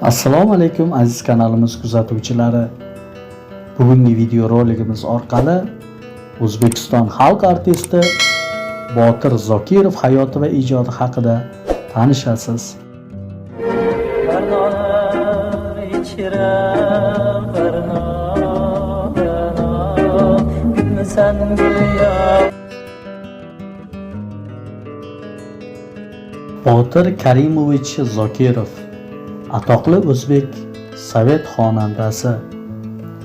Assalomu alaykum aziz kanalimiz kuzatuvchilari. Bugungi videorolikimiz orqali O'zbekiston xalq artisti Botir Zokirov hayoti va ijodi haqida tanishasiz. Botir Karimovich Zokirov atoqli o'zbek sovet xonandasi,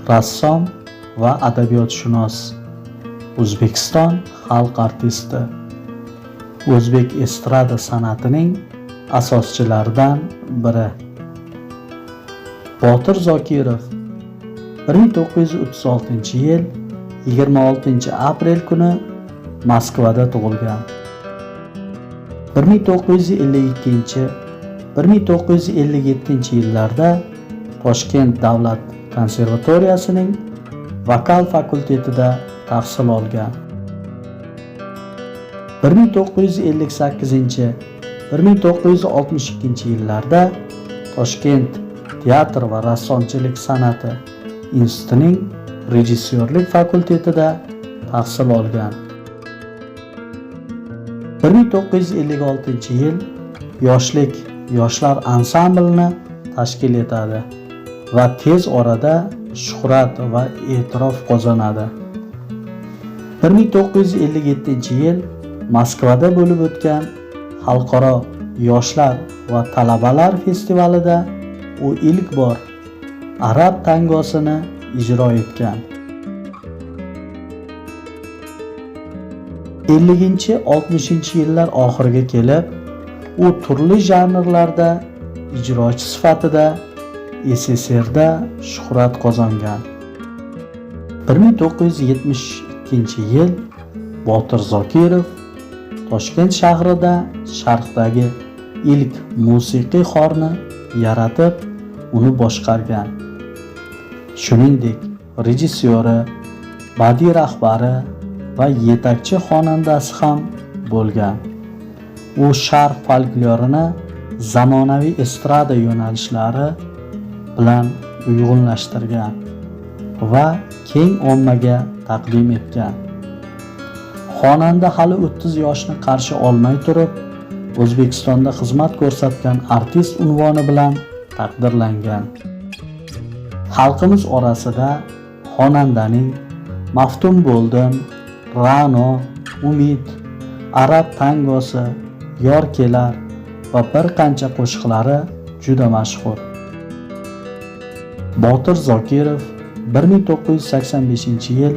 rassom va adabiyotshunos, O'zbekiston xalq artisti, o'zbek estrada san'atining asoschilaridan biri. Botir Zokirov 1936-yil 26-aprel kuni Moskvada tug'ilgan. 1952-1957 Toshkent davlat konservatoriyasining vokal fakultetida tahsil olgan. 1958-1962 yillarda Toshkent teatr va rassomchilik san'ati institutining rejissyorlik fakultetida tahsil olgan. 1956-yil yoshlar ansamblini tashkil etadi va tez orada shuhrat va e'tirof qozonadi. 1957-yil Moskvada bo'lib o'tgan xalqaro yoshlar va talabalar festivalida u ilk bor arab tangosini ijro etgan. 50-60 yillar oxiriga kelib, u turli janrlarda ijrochi sifatida SSRda shuhrat qozongan. 1972-yil Botir Zokirov Toshkent shahrida Sharqdagi ilk musiqiy xorni yaratib, uni boshqargan. Shuningdek, rejissyori, badiiy rahbari va yetakchi xonandasi ham bo'lgan. U sharq folklorini zamonaviy estrada yo'nalishlari bilan uyg'unlashtirgan va keng ommaga taqdim etgan. Xonanda hali 30 yoshni qarshi olmay turib, O'zbekistonda xizmat ko'rsatgan artist unvoni bilan taqdirlangan. Xalqimiz orasida xonandaning Maftun bo'ldim, Ra'no, Umid, Arab tangosi, Yor kelar va bir qancha qo'shiqlari juda mashhur. Botir Zokirov 1985-yil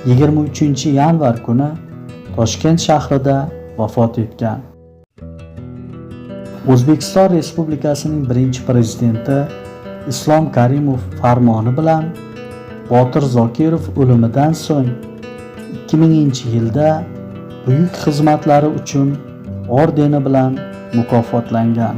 23-yanvar kuni Toshkent shahrida vafot etgan. O'zbekiston Respublikasining birinchi prezidenti Islom Karimov farmoni bilan Botir Zokirov o'limidan so'ng 2000-yilda buyuk xizmatlari uchun ordeni bilan mukofotlangan.